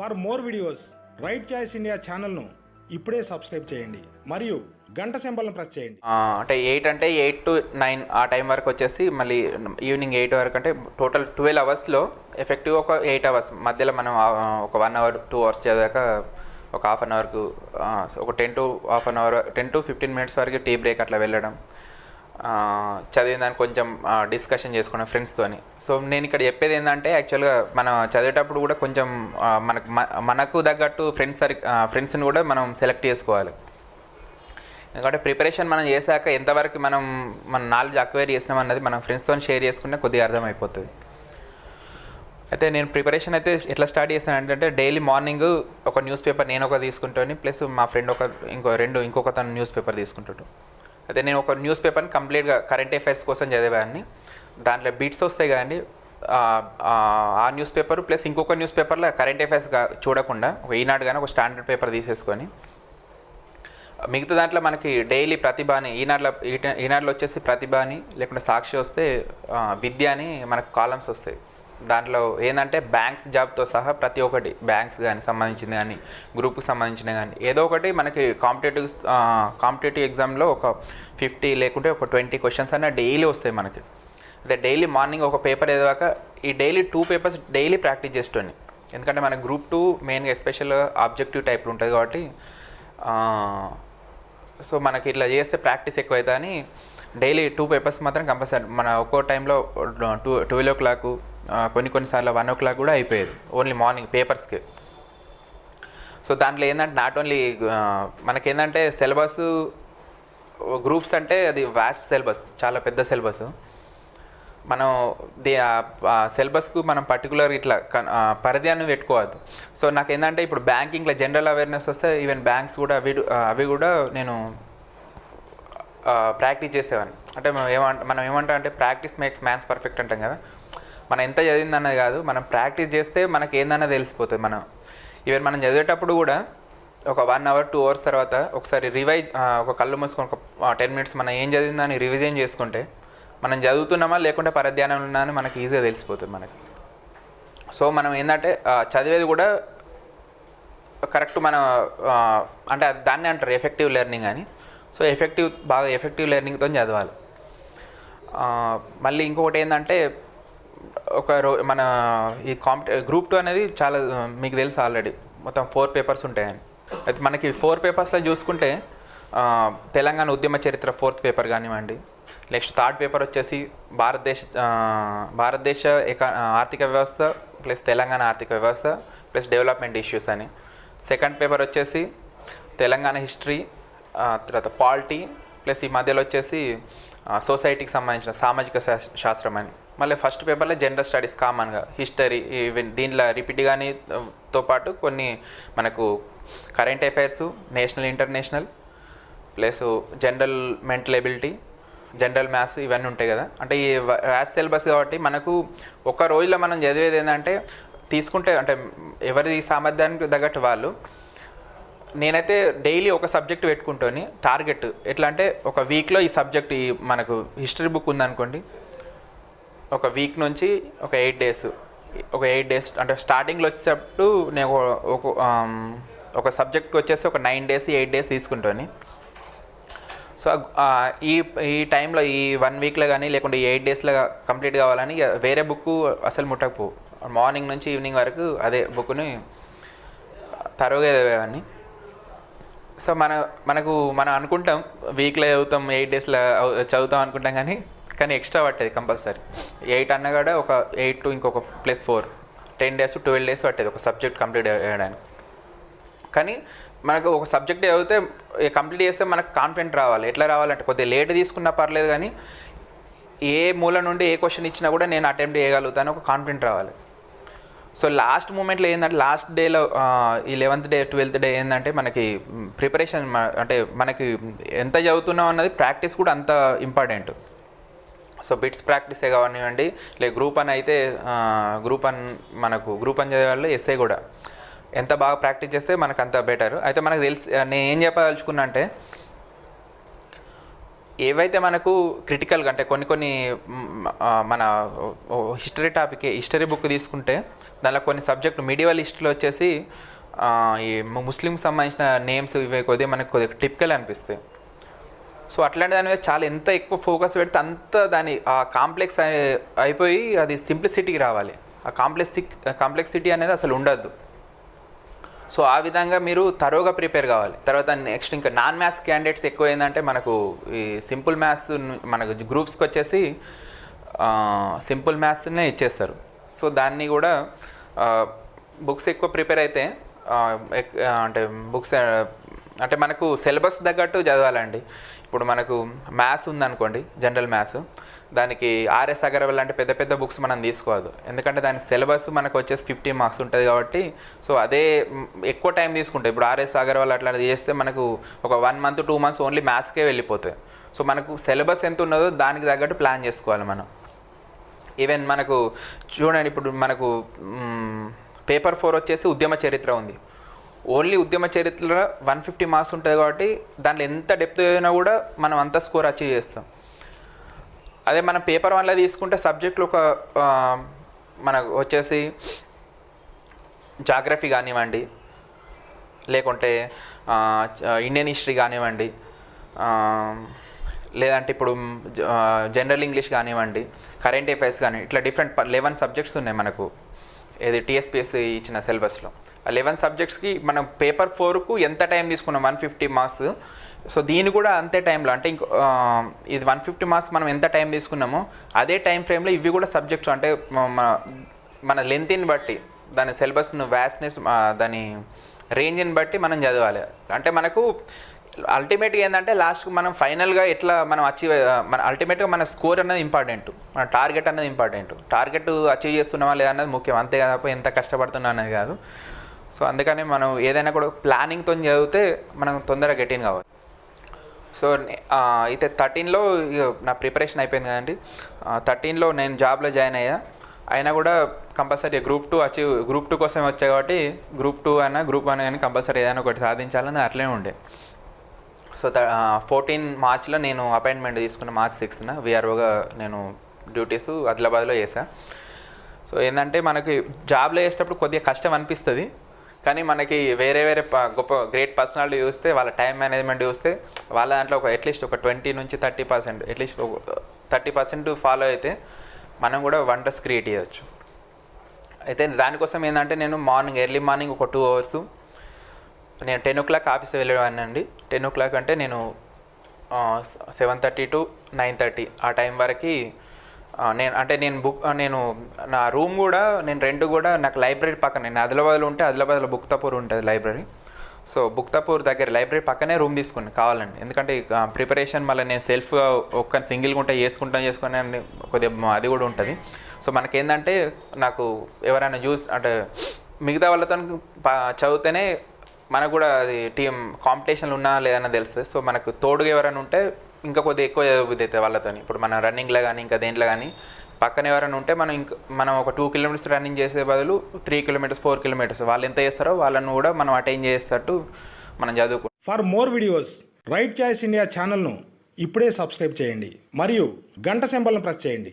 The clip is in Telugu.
For more videos right choice India ఛానల్ను ఇప్పుడే సబ్స్క్రైబ్ చేయండి మరియు గంట సింబల్ను ప్రెస్ చేయండి. అంటే 8 to 9 ఆ టైం వరకు వచ్చేసి మళ్ళీ ఈవినింగ్ 8 వరకు అంటే టోటల్ 12 అవర్స్లో ఎఫెక్టివ్ ఒక 8 అవర్స్ మధ్యలో మనం ఒక 1 అవర్ 2 అవర్స్ చదివాక ఒక హాఫ్ అన్ అవర్కు ఒక 10 to 15 మినిట్స్ వరకు టీ బ్రేక్ అట్లా వెళ్ళడం, చదివిన దాన్ని కొంచెం డిస్కషన్ చేసుకున్నాం ఫ్రెండ్స్తోని. సో నేను ఇక్కడ చెప్పేది ఏంటంటే యాక్చువల్గా మనం చదివేటప్పుడు కూడా కొంచెం మనకు తగ్గట్టు ఫ్రెండ్స్ని కూడా మనం సెలెక్ట్ చేసుకోవాలి. ఎందుకంటే ప్రిపరేషన్ మనం చేశాక ఎంతవరకు మన నాలెడ్జ్ అక్వైర్ చేసినాం అన్నది మనం ఫ్రెండ్స్తో షేర్ చేసుకుంటే కొద్దిగా అర్థమైపోతుంది. అయితే నేను ప్రిపరేషన్ అయితే ఎట్లా స్టార్ట్ చేస్తాను అంటే డైలీ మార్నింగ్ ఒక న్యూస్ పేపర్ నేను ఒక తీసుకుంటాను, ప్లస్ మా ఫ్రెండ్ ఇంకొక తను న్యూస్ పేపర్ తీసుకుంటాడు. అయితే నేను ఒక న్యూస్ పేపర్ని కంప్లీట్గా కరెంట్ అఫైర్స్ కోసం చదివాన్ని, దాంట్లో బిట్స్ వస్తాయి కదండి, ఆ న్యూస్ పేపర్ ప్లస్ ఇంకొక న్యూస్ పేపర్లో కరెంట్ అఫైర్స్ చూడకుండా ఒక ఈనాడు కానీ ఒక స్టాండర్డ్ పేపర్ తీసేసుకొని మిగతా దాంట్లో మనకి డైలీ ప్రతిభాని ఈనాడులో వచ్చేసి ప్రతిభాని లేకుంటే సాక్షి వస్తే విద్య అని మనకు కాలమ్స్ వస్తాయి. దాంట్లో ఏంటంటే బ్యాంక్స్ జాబ్తో సహా ప్రతి ఒక్కటి బ్యాంక్స్ కానీ సంబంధించింది కానీ గ్రూప్కి సంబంధించిన కానీ ఏదో ఒకటి మనకి కాంపిటేటివ్ ఎగ్జామ్లో ఒక 50 లేకుంటే ఒక 20 క్వశ్చన్స్ అన్న డైలీ వస్తాయి మనకి. అయితే డైలీ మార్నింగ్ ఒక పేపర్ చదివాక ఈ డైలీ 2 పేపర్స్ డైలీ ప్రాక్టీస్ చేస్తుంది. ఎందుకంటే మన గ్రూప్ 2 మెయిన్గా ఎస్పెషల్ ఆబ్జెక్టివ్ టైప్లో ఉంటుంది కాబట్టి సో మనకి ఇట్లా చేస్తే ప్రాక్టీస్ ఎక్కువ అవుతుంది అని డైలీ 2 పేపర్స్ మాత్రం కంపల్సరీ. మన ఒక్కో టైంలో 12 o'clock కొన్నిసార్లు 1 o'clock కూడా అయిపోయేది ఓన్లీ మార్నింగ్ పేపర్స్కి. సో దాంట్లో ఏంటంటే నాట్ ఓన్లీ మనకేంటంటే సిలబస్ గ్రూప్స్ అంటే అది వాస్ట్ సిలబస్, చాలా పెద్ద సిలబస్. మనం సిలబస్కు మనం పర్టికులర్ ఇట్లా పరిధ్యాన్ని పెట్టుకోవద్దు. సో నాకు ఏంటంటే ఇప్పుడు బ్యాంకింగ్లో జనరల్ అవేర్నెస్ వస్తే ఈవెన్ బ్యాంక్స్ కూడా అవి కూడా నేను ప్రాక్టీస్ చేసేవాడిని. అంటే మనం ఏమంటాం అంటే ప్రాక్టీస్ మేక్స్ మ్యాన్స్ పర్ఫెక్ట్ అంటాం కదా. మనం ఎంత చదివిందన్నది కాదు, మనం ప్రాక్టీస్ చేస్తే మనకి ఏందన్నది తెలిసిపోతుంది. ఈవెన్ మనం చదివేటప్పుడు కూడా ఒక 1 hour 2 hours తర్వాత ఒకసారి ఒక కళ్ళు మూసుకొని ఒక 10 minutes మనం ఏం చదివిందని రివిజన్ చేసుకుంటే మనం చదువుతున్నామా లేకుంటే పరధ్యానం ఉన్నా అని మనకి ఈజీగా తెలిసిపోతుంది మనకి. సో మనం ఏంటంటే చదివేది కూడా కరెక్ట్ అంటే దాన్ని అంటారు ఎఫెక్టివ్ లెర్నింగ్ అని. సో బాగా ఎఫెక్టివ్ లెర్నింగ్తో చదవాలి. మళ్ళీ ఇంకొకటి ఏంటంటే మన ఈ గ్రూప్ 2 అనేది చాలా మీకు తెలుసు ఆల్రెడీ మొత్తం 4 పేపర్స్ ఉంటాయని. అయితే మనకి 4 పేపర్స్లో చూసుకుంటే తెలంగాణ ఉద్యమ చరిత్ర 4th పేపర్ కానివ్వండి, నెక్స్ట్ 3rd పేపర్ వచ్చేసి భారతదేశ ఆర్థిక వ్యవస్థ ప్లస్ తెలంగాణ ఆర్థిక వ్యవస్థ ప్లస్ డెవలప్మెంట్ ఇష్యూస్ అని. 2nd పేపర్ వచ్చేసి తెలంగాణ హిస్టరీ, తర్వాత పాలిటీ ప్లస్ ఈ మధ్యలో వచ్చేసి సొసైటీకి సంబంధించిన సామాజిక శాస్త్రం అని. మళ్ళీ 1st పేపర్లో జనరల్ స్టడీస్ కామన్గా హిస్టరీ, ఈవెన్ దీంట్లో రిపీట్ కానీతో పాటు కొన్ని మనకు current affairs, national international plus general mental ability, general maths ఇవన్నీ ఉంటాయి కదా. అంటే ఈ వ్యాస్ సిలబస్ కాబట్టి మనకు ఒక రోజులో మనం చదివేది ఏంటంటే తీసుకుంటే అంటే ఎవరి సామర్థ్యానికి తగ్గట్టు వాళ్ళు. నేనైతే డైలీ ఒక సబ్జెక్ట్ పెట్టుకుంటాను టార్గెట్. ఎట్లా అంటే ఒక వీక్లో ఈ సబ్జెక్ట్ మనకు హిస్టరీ బుక్ ఉందనుకోండి, ఒక వీక్ నుంచి ఒక 8 days అంటే స్టార్టింగ్లో వచ్చేటప్పుడు నేను ఒక సబ్జెక్ట్కి వచ్చేసి ఒక 9 days 8 days తీసుకుంటాను. సో ఈ టైంలో ఈ 1 weekలో కానీ లేకుంటే 8 daysలో కంప్లీట్ కావాలని వేరే బుక్ అసలు ముట్టకపో, మార్నింగ్ నుంచి ఈవినింగ్ వరకు అదే బుక్ని తరువుగా చదివేవాడిని. సో మనం అనుకుంటాం వీక్లో చదువుతాం 8 daysలో చదువుతాం అనుకుంటాం కానీ ఎక్స్ట్రా పట్టేది కంపల్సరీ. 8 అన్న కూడా ఒక 8 to ఇంకొక +4 10 days 12 days పట్టేది ఒక సబ్జెక్ట్ కంప్లీట్ చేయడానికి. కానీ మనకు ఒక సబ్జెక్ట్ చదివితే కంప్లీట్ చేస్తే మనకు కాన్ఫిడెంట్ రావాలి. ఎట్లా రావాలంటే కొద్దిగా లేట్ తీసుకున్నా పర్లేదు కానీ ఏ మూల నుండి ఏ క్వశ్చన్ ఇచ్చినా కూడా నేను అటెంప్ట్ చేయగలుగుతాను ఒక కాన్ఫిడెంట్ రావాలి. సో లాస్ట్ మూమెంట్లో ఏంటంటే లాస్ట్ డేలో ఈ 11th day 12th day ఏంటంటే మనకి ప్రిపరేషన్ అంటే మనకి ఎంత చదువుతున్నాం అన్నది ప్రాక్టీస్ కూడా అంత ఇంపార్టెంట్. సో బిట్స్ ప్రాక్టీసే కానివ్వండి, లేక గ్రూప్ 1 అయితే గ్రూప్ 1 చదివే వాళ్ళు ఎస్ఏ కూడా ఎంత బాగా ప్రాక్టీస్ చేస్తే మనకు అంత బెటర్. అయితే మనకు తెలిసి నేను ఏం చెప్పదలుచుకున్నా అంటే ఏవైతే మనకు క్రిటికల్గా అంటే కొన్ని మన హిస్టరీ బుక్ తీసుకుంటే దానిలో కొన్ని సబ్జెక్టు మిడివల్ హిస్టరీలో వచ్చేసి ఈ ముస్లింకి సంబంధించిన నేమ్స్ ఇవే కొద్దిగా మనకు కొద్దిగా టిపికల్ అనిపిస్తాయి. సో అట్లాంటి దాని మీద చాలా ఎంత ఎక్కువ ఫోకస్ పెడితే అంత దాని ఆ కాంప్లెక్స్ అయిపోయి అది సింప్లిసిటీకి రావాలి. ఆ కాంప్లెక్సిటీ అనేది అసలు ఉండద్దు. సో ఆ విధంగా మీరు తరోగా ప్రిపేర్ కావాలి. తర్వాత నెక్స్ట్ ఇంకా నాన్ మ్యాథ్స్ క్యాండిడేట్స్ ఎక్కువ ఏంటంటే మనకు ఈ సింపుల్ మ్యాథ్స్ మనకు గ్రూప్స్కి వచ్చేసి సింపుల్ మ్యాథ్స్నే ఇచ్చేస్తారు. సో దాన్ని కూడా బుక్స్ ఎక్కువ ప్రిపేర్ అయితే అంటే బుక్స్ అంటే మనకు సిలబస్ తగ్గట్టు చదవాలండి. ఇప్పుడు మనకు మ్యాథ్స్ ఉందనుకోండి, జనరల్ మ్యాథ్స్, దానికి ఆర్ఎస్ అగర్వాల్ లాంటి పెద్ద పెద్ద బుక్స్ మనం తీసుకోవద్దు. ఎందుకంటే దాని సిలబస్ మనకు వచ్చేసి 50 మార్క్స్ ఉంటుంది కాబట్టి. సో అదే ఎక్కువ టైం తీసుకుంటాయి. ఇప్పుడు ఆర్ఎస్ అగర్వాల్ అట్లాంటిది చేస్తే మనకు ఒక 1 మంత్ 2 మంత్స్ ఓన్లీ మ్యాథ్స్కే వెళ్ళిపోతాయి. సో మనకు సిలబస్ ఎంత ఉన్నదో దానికి తగ్గట్టు ప్లాన్ చేసుకోవాలి మనం. ఈవెన్ మనకు చూడండి, ఇప్పుడు మనకు పేపర్ 4 వచ్చేసి ఉద్యమ చరిత్ర ఉంది. ఓన్లీ ఉద్యమ చరిత్ర 150 మార్క్స్ ఉంటుంది కాబట్టి దాంట్లో ఎంత డెప్త్ అయినా కూడా మనం అంత స్కోర్ అచీవ్ చేస్తాం. అదే మనం పేపర్ 1లో తీసుకుంటే సబ్జెక్టులు ఒక మనకు వచ్చేసి జాగ్రఫీ కానివ్వండి, లేకుంటే ఇండియన్ హిస్టరీ కానివ్వండి, లేదంటే ఇప్పుడు జనరల్ ఇంగ్లీష్ కానివ్వండి, కరెంట్ అఫైర్స్ కానీ, ఇట్లా డిఫరెంట్ 11 సబ్జెక్ట్స్ ఉన్నాయి మనకు ఇది టీఎస్పీఎస్సీ ఇచ్చిన సిలబస్లో. ఆ 11 సబ్జెక్ట్స్కి మనం పేపర్ 4కు ఎంత టైం తీసుకున్నాం 150 మార్క్స్. సో దీన్ని కూడా అంతే టైంలో అంటే ఇంకో ఇది 150 మార్క్స్ మనం ఎంత టైం తీసుకున్నామో అదే టైం ఫ్రేమ్లో ఇవి కూడా సబ్జెక్ట్స్ అంటే మన లెంత్ని బట్టి దాని సిలబస్ను వ్యాస్ట్నెస్ దాని రేంజ్ని బట్టి మనం చదవాలి. అంటే మనకు అల్టిమేట్గా ఏంటంటే లాస్ట్కి మనం ఫైనల్గా ఎట్లా మనం అచీవ్ మన అల్టిమేట్గా మన స్కోర్ అనేది ఇంపార్టెంట్, మన టార్గెట్ అనేది ఇంపార్టెంట్. టార్గెట్ అచీవ్ చేస్తున్నామా లేదా అనేది ముఖ్యం, అంతే కదా ఎంత కష్టపడుతున్నా అనేది కాదు. సో అందుకని మనం ఏదైనా కూడా ప్లానింగ్తో చదివితే మనం తొందరగా గెటిన్ కావాలి. సో అయితే 13లో నా ప్రిపరేషన్ అయిపోయింది కదండి. 13లో నేను జాబ్లో జాయిన్ అయినా కూడా కంపల్సరీ గ్రూప్ 2 కోసం వచ్చా కాబట్టి గ్రూప్ 2 అయినా గ్రూప్ 1 కానీ కంపల్సరీ ఏదైనా ఒకటి సాధించాలని అట్లనే ఉండే. సో 14 మార్చ్లో నేను అపాయింట్మెంట్ తీసుకున్న, March 6న విఆర్ఓగా నేను డ్యూటీస్ ఆదిలాబాద్లో చేశా. సో ఏంటంటే మనకి జాబ్లో చేసేటప్పుడు కొద్దిగా కష్టం అనిపిస్తుంది, కానీ మనకి వేరే గొప్ప గ్రేట్ పర్సనాలిటీ చూస్తే వాళ్ళ టైం మేనేజ్మెంట్ చూస్తే వాళ్ళ దాంట్లో అట్లీస్ట్ ఒక 20 నుంచి 30% అట్లీస్ట్ 30% ఫాలో అయితే మనం కూడా వండర్స్ క్రియేట్ చేయవచ్చు. అయితే దానికోసం ఏంటంటే నేను ఎర్లీ మార్నింగ్ ఒక 2 అవర్స్ నేను 10 o'clock ఆఫీస్ వెళ్ళేవాడినండి. 10 o'clock అంటే నేను 7:30 to 9:30 ఆ టైం వరకు నేను నా రూమ్ కూడా నేను రెంట్ కూడా నాకు లైబ్రరీ పక్కన, నేను ఆదిలాబాద్లో ఉంటే ఆదిలాబాద్లో బుక్తాపూర్ ఉంటుంది లైబ్రరీ. సో బుక్తాపూర్ దగ్గర లైబ్రరీ పక్కనే రూమ్ తీసుకుని కావాలండి. ఎందుకంటే ప్రిపరేషన్ మళ్ళీ నేను సెల్ఫ్గా ఒక్క సింగిల్గా ఉంటే చేసుకుని కొద్దిగా అది కూడా ఉంటుంది. సో మనకేంటంటే నాకు ఎవరైనా అంటే మిగతా వాళ్ళతో చదివితేనే మనకు కూడా అది టీం కాంపిటీషన్లు ఉన్నా లేదన్నా తెలుస్తుంది. సో మనకు తోడుగా ఎవరైనా ఉంటే ఇంకా కొద్దిగా ఎక్కువ చదువుతుంది అవుతుంది వాళ్ళతో. ఇప్పుడు మన రన్నింగ్లో కానీ ఇంకా దేంట్లో కానీ పక్కన ఎవరైనా ఉంటే మనం ఒక 2 kilometers రన్నింగ్ చేసే బదులు 3 kilometers 4 kilometers వాళ్ళు ఎంత చేస్తారో వాళ్ళను కూడా మనం అటైన్ చేసేటట్టు మనం చదువుకుంటాం. For more videos right choice India ఛానల్ను ఇప్పుడే సబ్స్క్రైబ్ చేయండి మరియు గంట సింబల్ను ప్రెస్ చేయండి.